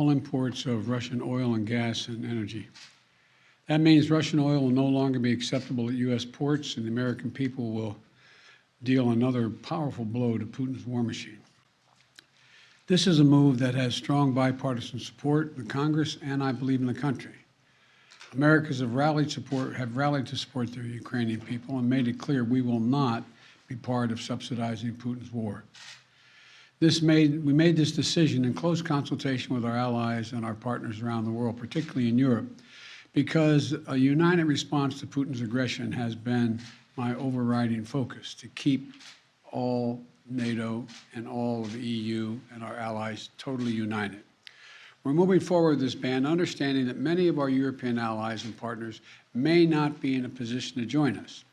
all imports of Russian oil and gas and energy. That means Russian oil will no longer be acceptable at U.S. ports, and the American people will deal another powerful blow to Putin's war machine. This is a move that has strong bipartisan support in the Congress and, I believe, in the country. Americans have rallied to support the Ukrainian people and made it clear we will not be part of subsidizing Putin's war. We made this decision in close consultation with our allies and our partners around the world, particularly in Europe, because a united response to Putin's aggression has been my overriding focus, to keep all NATO and all of the EU and our allies totally united. We're moving forward with this ban, understanding that many of our European allies and partners may not be in a position to join us.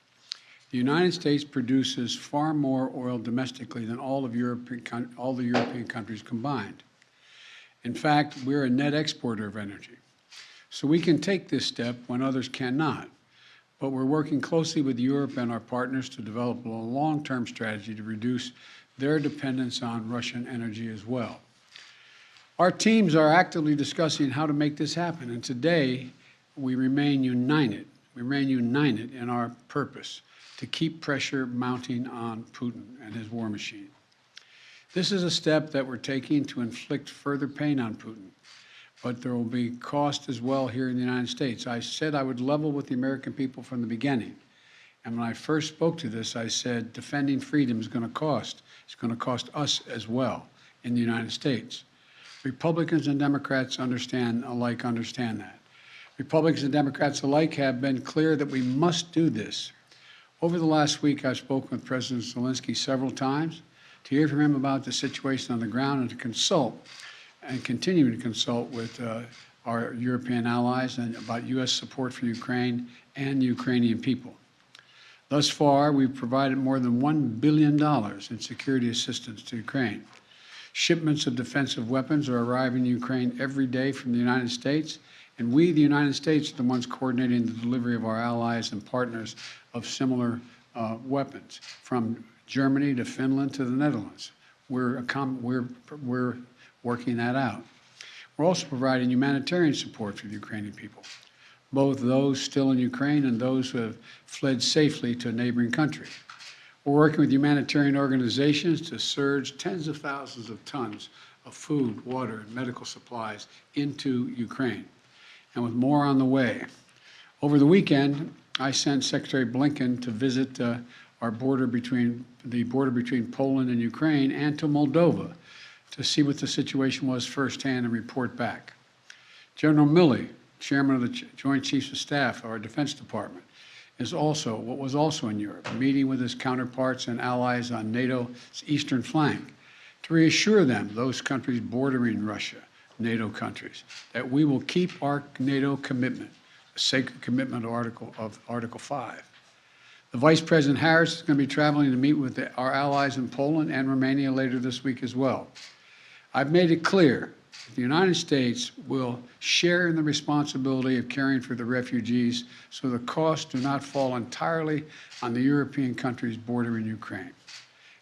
The United States produces far more oil domestically than all the European countries combined. In fact, we're a net exporter of energy. So we can take this step when others cannot. But we're working closely with Europe and our partners to develop a long-term strategy to reduce their dependence on Russian energy as well. Our teams are actively discussing how to make this happen, and today we remain united. We remain united in our purpose to keep pressure mounting on Putin and his war machine. This is a step that we're taking to inflict further pain on Putin, but there will be cost as well here in the United States. I said I would level with the American people from the beginning. And when I first spoke to this, I said defending freedom is going to cost. It's going to cost us as well in the United States. Republicans and Democrats understand that. Republicans and Democrats alike have been clear that we must do this. Over the last week, I've spoken with President Zelensky several times to hear from him about the situation on the ground and to consult and continue to consult with our European allies and about U.S. support for Ukraine and the Ukrainian people. Thus far, we've provided more than $1 billion in security assistance to Ukraine. Shipments of defensive weapons are arriving in Ukraine every day from the United States, and we, the United States, are the ones coordinating the delivery of our allies and partners of similar weapons, from Germany to Finland to the Netherlands. We're working that out. We're also providing humanitarian support for the Ukrainian people, both those still in Ukraine and those who have fled safely to a neighboring country. We're working with humanitarian organizations to surge tens of thousands of tons of food, water, and medical supplies into Ukraine, and with more on the way. Over the weekend, I sent Secretary Blinken to visit our border between Poland and Ukraine and to Moldova to see what the situation was firsthand and report back. General Milley, Chairman of the Joint Chiefs of Staff of our Defense Department, was also in Europe, meeting with his counterparts and allies on NATO's eastern flank to reassure them, those countries bordering Russia, NATO countries, that we will keep our NATO commitment, a sacred commitment of Article 5. The Vice President Harris is going to be traveling to meet with our allies in Poland and Romania later this week as well. I've made it clear that the United States will share in the responsibility of caring for the refugees so the costs do not fall entirely on the European countries bordering Ukraine.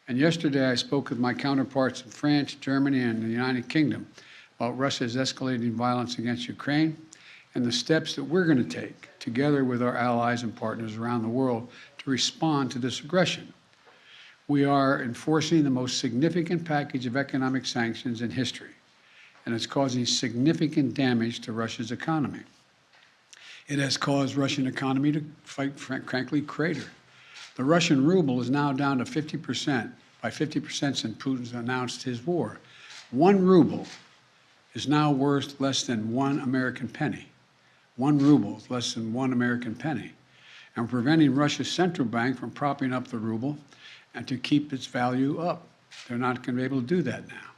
And yesterday I spoke with my counterparts in France, Germany, and the United Kingdom about Russia's escalating violence against Ukraine and the steps that we're going to take together with our allies and partners around the world to respond to this aggression. We are enforcing the most significant package of economic sanctions in history, and it's causing significant damage to Russia's economy. It has caused Russian economy to, frankly, crater. The Russian ruble is now down to 50%, by 50% since Putin's announced his war. 1 ruble is now worth less than 1 American penny. 1 ruble is less than 1 American penny. And preventing Russia's central bank from propping up the ruble and to keep its value up. They're not going to be able to do that now.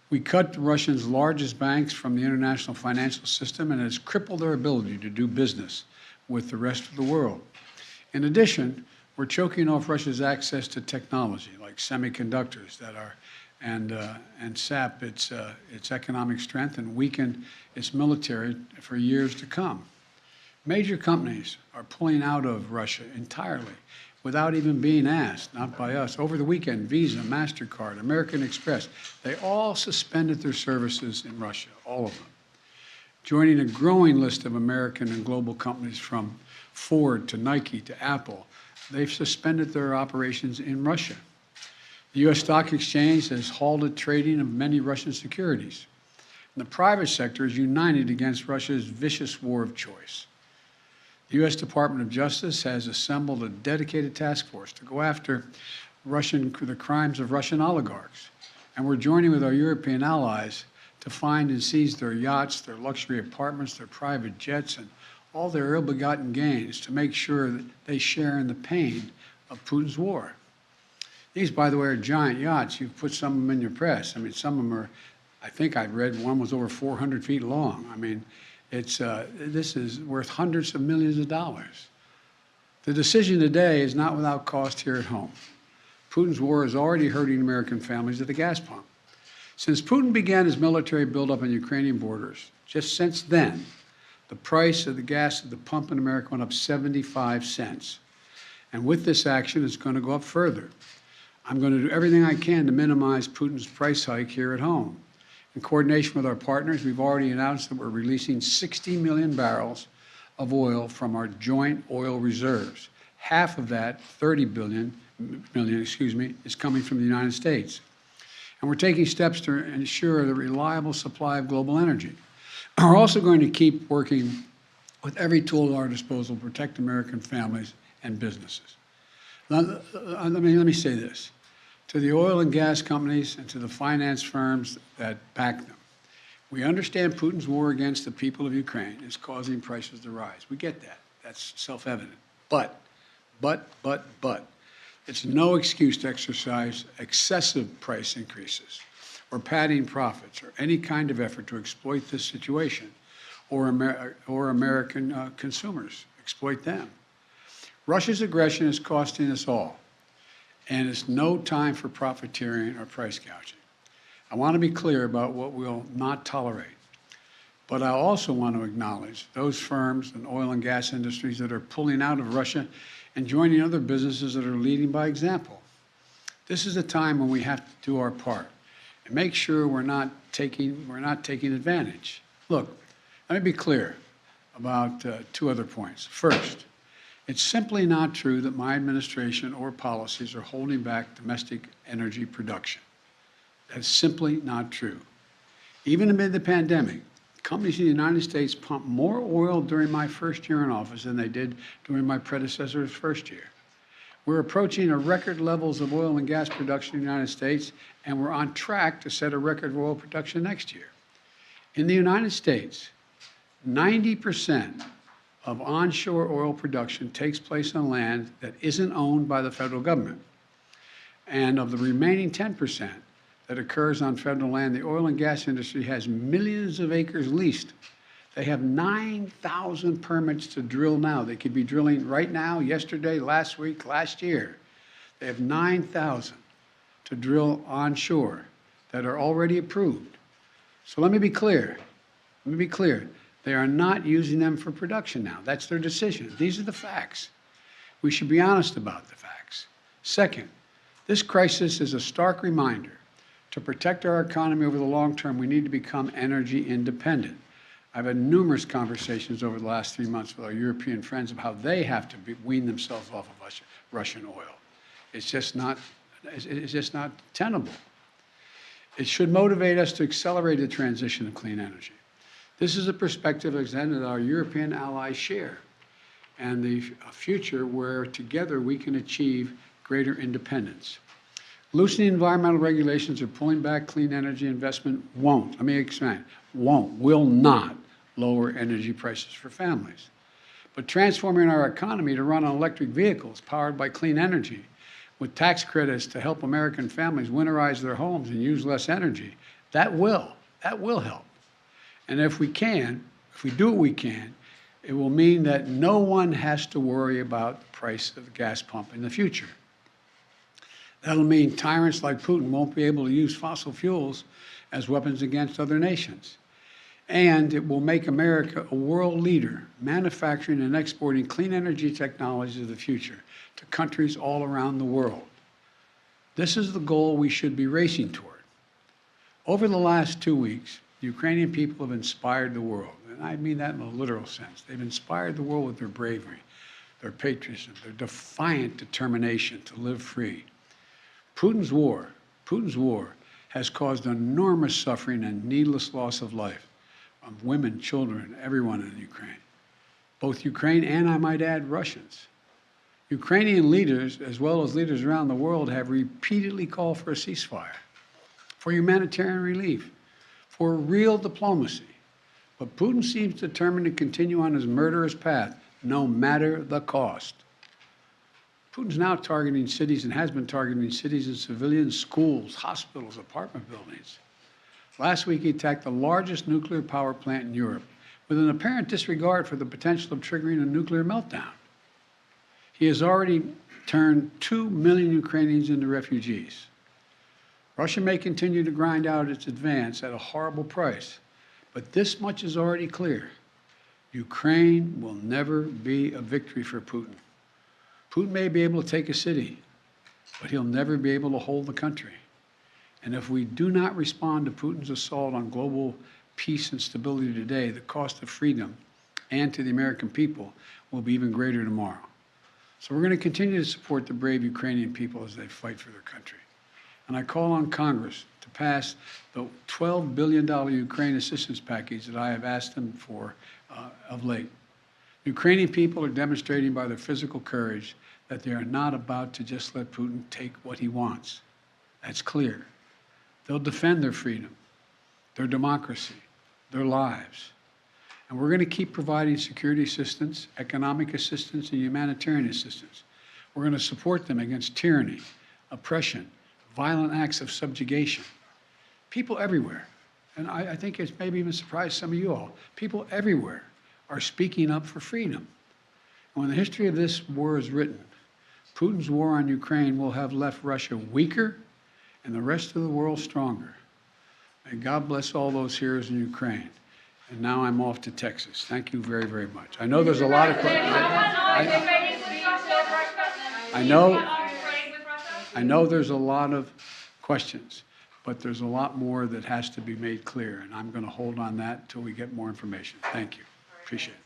We cut Russia's largest banks from the international financial system, and it has crippled their ability to do business with the rest of the world. In addition, we're choking off Russia's access to technology like semiconductors and sap its economic strength and weaken its military for years to come. Major companies are pulling out of Russia entirely. without even being asked, not by us. Over the weekend, Visa, MasterCard, American Express, they all suspended their services in Russia, all of them, joining a growing list of American and global companies from Ford to Nike to Apple. They've suspended their operations in Russia. The U.S. Stock Exchange has halted trading of many Russian securities. And the private sector is united against Russia's vicious war of choice. The U.S. Department of Justice has assembled a dedicated task force to go after the crimes of Russian oligarchs. And we're joining with our European allies to find and seize their yachts, their luxury apartments, their private jets, and all their ill-begotten gains to make sure that they share in the pain of Putin's war. These, by the way, are giant yachts. You've put some of them in your press. I mean, some of them are, I think I read one was over 400 feet long. I mean, this is worth hundreds of millions of dollars. The decision today is not without cost here at home. Putin's war is already hurting American families at the gas pump. Since Putin began his military buildup on Ukrainian borders, just since then, the price of the gas at the pump in America went up 75 cents. And with this action, it's going to go up further. I'm going to do everything I can to minimize Putin's price hike here at home. In coordination with our partners, we've already announced that we're releasing 60 million barrels of oil from our joint oil reserves. Half of that, 30 million, is coming from the United States. And we're taking steps to ensure the reliable supply of global energy. We're also going to keep working with every tool at our disposal to protect American families and businesses. Now, let me say this. To the oil and gas companies and to the finance firms that back them, we understand Putin's war against the people of Ukraine is causing prices to rise. We get that. That's self-evident. But, it's no excuse to exercise excessive price increases or padding profits or any kind of effort to exploit this situation or American consumers, exploit them. Russia's aggression is costing us all, and it's no time for profiteering or price gouging. I want to be clear about what we'll not tolerate, but I also want to acknowledge those firms and oil and gas industries that are pulling out of Russia and joining other businesses that are leading by example. This is a time when we have to do our part and make sure we're not taking advantage. Look, let me be clear about two other points. First, it's simply not true that my administration or policies are holding back domestic energy production. That's simply not true. Even amid the pandemic, companies in the United States pumped more oil during my first year in office than they did during my predecessor's first year. We're approaching a record levels of oil and gas production in the United States, and we're on track to set a record of oil production next year. In the United States, 90% of onshore oil production takes place on land that isn't owned by the federal government. And of the remaining 10% that occurs on federal land, the oil and gas industry has millions of acres leased. They have 9,000 permits to drill now. They could be drilling right now, yesterday, last week, last year. They have 9,000 to drill onshore that are already approved. So let me be clear. They are not using them for production now. That's their decision. These are the facts. We should be honest about the facts. Second, this crisis is a stark reminder to protect our economy over the long term, we need to become energy independent. I've had numerous conversations over the last 3 months with our European friends of how they have to wean themselves off of Russian oil. It's just not tenable. It should motivate us to accelerate the transition to clean energy. This is a perspective that our European allies share, and the future where together we can achieve greater independence. Loosening environmental regulations or pulling back clean energy investment will not lower energy prices for families. But transforming our economy to run on electric vehicles powered by clean energy with tax credits to help American families winterize their homes and use less energy, that will help. And if we do what we can, it will mean that no one has to worry about the price of the gas pump in the future. That'll mean tyrants like Putin won't be able to use fossil fuels as weapons against other nations. And it will make America a world leader, manufacturing and exporting clean energy technologies of the future to countries all around the world. This is the goal we should be racing toward. Over the last 2 weeks, the Ukrainian people have inspired the world, and I mean that in a literal sense. They've inspired the world with their bravery, their patriotism, their defiant determination to live free. Putin's war has caused enormous suffering and needless loss of life of women, children, everyone in Ukraine. Both Ukraine and, I might add, Russians. Ukrainian leaders, as well as leaders around the world, have repeatedly called for a ceasefire, for humanitarian relief, for real diplomacy. But Putin seems determined to continue on his murderous path, no matter the cost. Putin's now targeting cities and has been targeting cities and civilians, schools, hospitals, apartment buildings. Last week, he attacked the largest nuclear power plant in Europe with an apparent disregard for the potential of triggering a nuclear meltdown. He has already turned 2 million Ukrainians into refugees. Russia may continue to grind out its advance at a horrible price, but this much is already clear. Ukraine will never be a victory for Putin. Putin may be able to take a city, but he'll never be able to hold the country. And if we do not respond to Putin's assault on global peace and stability today, the cost of freedom and to the American people will be even greater tomorrow. So we're going to continue to support the brave Ukrainian people as they fight for their country. And I call on Congress to pass the $12 billion Ukraine assistance package that I have asked them for of late. Ukrainian people are demonstrating by their physical courage that they are not about to just let Putin take what he wants. That's clear. They'll defend their freedom, their democracy, their lives. And we're going to keep providing security assistance, economic assistance, and humanitarian assistance. We're going to support them against tyranny, oppression, violent acts of subjugation. People everywhere, and I think it's maybe even surprised some of you all, people everywhere are speaking up for freedom. And when the history of this war is written, Putin's war on Ukraine will have left Russia weaker and the rest of the world stronger. May God bless all those heroes in Ukraine. And now I'm off to Texas. Thank you very, very much. I know there's a lot of questions. I know there's a lot of questions, but there's a lot more that has to be made clear, and I'm going to hold on that until we get more information. Thank you. Appreciate it.